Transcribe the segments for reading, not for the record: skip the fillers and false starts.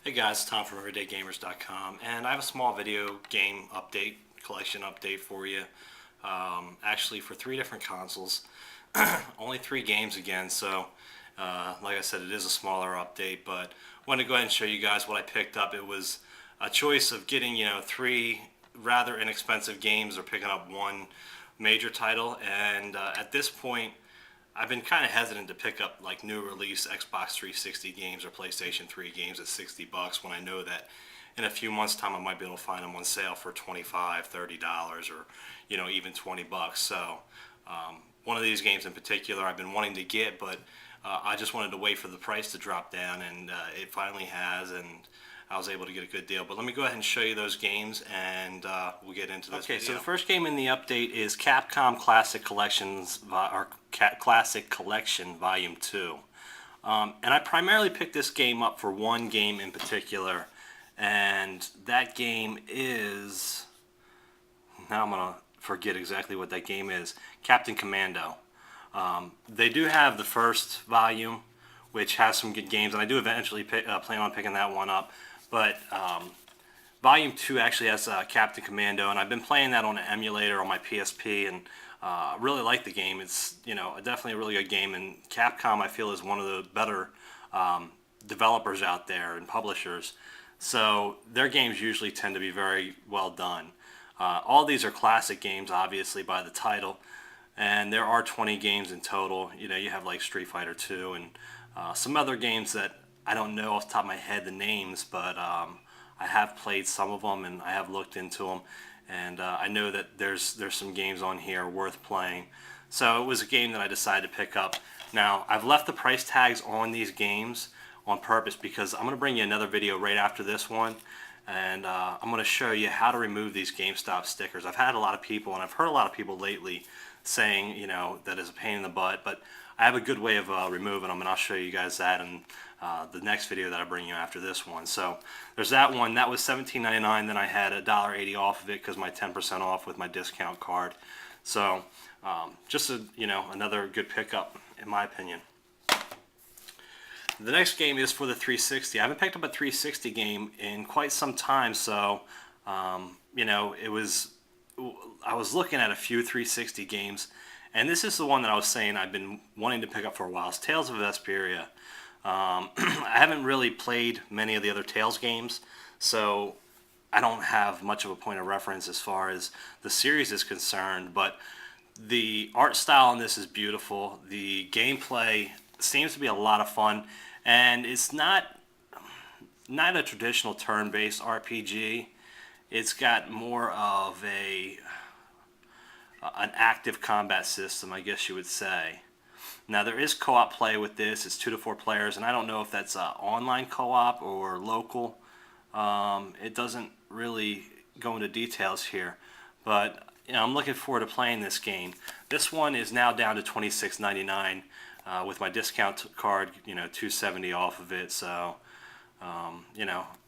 Hey guys, Tom from EverydayGamers.com, and I have a small video game update, collection update for you. Actually, for 3 different consoles, only 3 games again. So, like I said, it is a smaller update, but I wanted to go ahead and show you guys what I picked up. It was a choice of getting 3 rather inexpensive games or picking up one major title, and at this point, I've been kind of hesitant to pick up like new release Xbox 360 games or PlayStation 3 games at $60 when I know that in a few months' time I might be able to find them on sale for $25, $30, or even $20. So one of these games in particular I've been wanting to get, but I just wanted to wait for the price to drop down, and it finally has, and I was able to get a good deal. But let me go ahead and show you those games, and we'll get into this. Okay, video. So the first game in the update is Capcom Classic Collections, or Classic Collection Volume 2. And I primarily picked this game up for one game in particular, and that game is... Now I'm going to forget exactly what that game is. Captain Commando. They do have the first volume, which has some good games, and I do eventually plan on picking that one up. But Volume 2 actually has Captain Commando, and I've been playing that on an emulator on my PSP, and really like the game. It's definitely a really good game, and Capcom I feel is one of the better developers out there and publishers. So their games usually tend to be very well done. All these are classic games, obviously by the title, and there are 20 games in total. You have like Street Fighter 2 and some other games that I don't know off the top of my head the names, but I have played some of them and I have looked into them, and I know that there's some games on here worth playing. So it was a game that I decided to pick up. Now I've left the price tags on these games on purpose because I'm going to bring you another video right after this one, and I'm going to show you how to remove these GameStop stickers. I've had a lot of people, and I've heard a lot of people lately saying that is a pain in the butt, but I have a good way of removing them, and I'll show you guys that in the next video that I bring you after this one. So there's that one. That was $17.99. Then I had $1.80 off of it because my 10% off with my discount card. So just another good pickup in my opinion. The next game is for the 360. I haven't picked up a 360 game in quite some time, so I was looking at a few 360 games, and this is the one that I was saying I've been wanting to pick up for a while. It's Tales of Vesperia. I haven't really played many of the other Tales games, so I don't have much of a point of reference as far as the series is concerned, but the art style in this is beautiful. The gameplay seems to be a lot of fun, and it's not a traditional turn-based RPG. It's got more of an active combat system, I guess you would say. Now there is co-op play with this. It's 2 to 4 players, and I don't know if that's online co-op or local. It doesn't really go into details here, but I'm looking forward to playing this game. This one is now down to $26.99 with my discount card, $2.70 off of it. So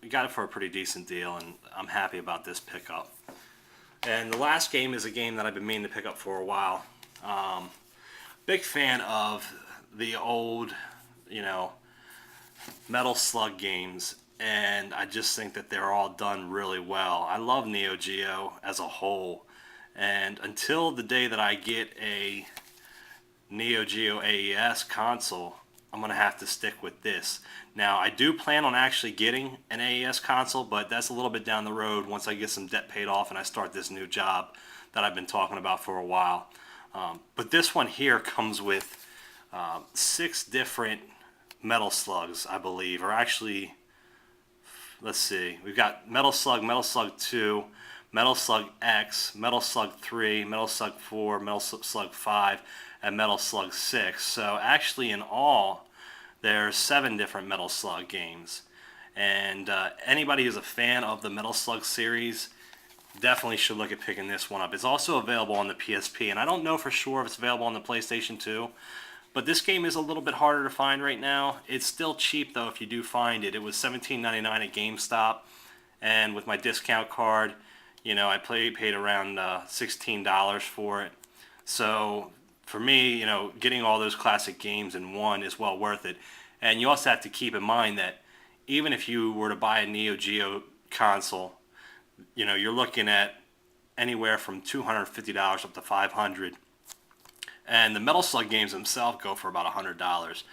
we got it for a pretty decent deal, and I'm happy about this pickup. And the last game is a game that I've been meaning to pick up for a while. Big fan of the old, Metal Slug games, and I just think that they're all done really well. I love Neo Geo as a whole, and until the day that I get a Neo Geo AES console, I'm going to have to stick with this. Now, I do plan on actually getting an AES console, but that's a little bit down the road once I get some debt paid off and I start this new job that I've been talking about for a while. But this one here comes with 6 different Metal Slugs, I believe, or actually, let's see. We've got Metal Slug 2, Metal Slug X, Metal Slug 3, Metal Slug 4, Metal Slug 5, and Metal Slug 6. So actually in all, there's 7 different Metal Slug games. And anybody who's a fan of the Metal Slug series definitely should look at picking this one up. It's also available on the PSP, and I don't know for sure if it's available on the PlayStation 2, but this game is a little bit harder to find right now. It's still cheap though if you do find it. It was $17.99 at GameStop, and with my discount card, I paid around $16 for it. So for me, getting all those classic games in one is well worth it. And you also have to keep in mind that even if you were to buy a Neo Geo console, you're looking at anywhere from $250 up to $500. And the Metal Slug games themselves go for about $100.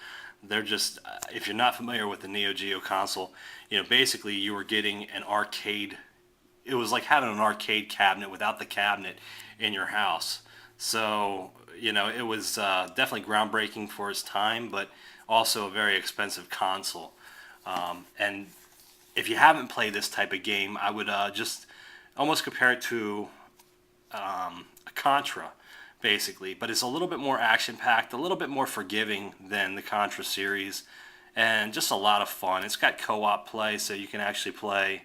They're just, if you're not familiar with the Neo Geo console, basically you were getting an arcade. It was like having an arcade cabinet without the cabinet in your house. So, it was definitely groundbreaking for its time, but also a very expensive console. And if you haven't played this type of game, I would just almost compare it to a Contra, basically. But it's a little bit more action-packed, a little bit more forgiving than the Contra series, and just a lot of fun. It's got co-op play, so you can actually play,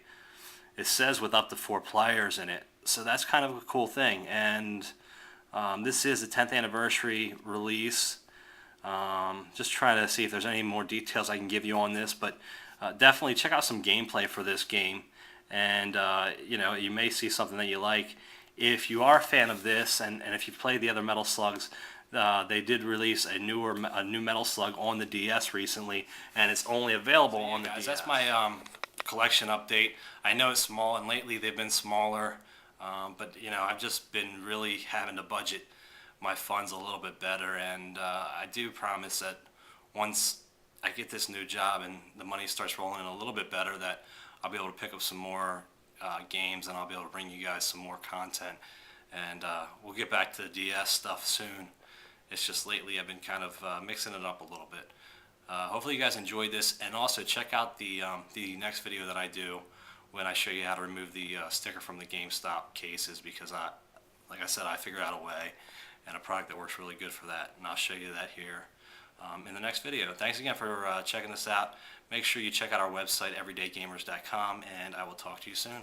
it says, with up to 4 players in it. So that's kind of a cool thing. And this is the 10th anniversary release. Just trying to see if there's any more details I can give you on this, but definitely check out some gameplay for this game, and you may see something that you like. If you are a fan of this, and if you played the other Metal Slugs, they did release a new Metal Slug on the DS recently, and it's only available on the DS. That's my collection update. I know it's small, and lately they've been smaller, but I've just been really having to budget my funds a little bit better, and I do promise that once I get this new job and the money starts rolling in a little bit better, that I'll be able to pick up some more games, and I'll be able to bring you guys some more content, and we'll get back to the DS stuff soon. It's just lately I've been kind of mixing it up a little bit. Hopefully you guys enjoyed this, and also check out the next video that I do when I show you how to remove the sticker from the GameStop cases, because like I said, I figured out a way and a product that works really good for that, and I'll show you that here in the next video. Thanks again for checking this out. Make sure you check out our website, everydaygamers.com, and I will talk to you soon.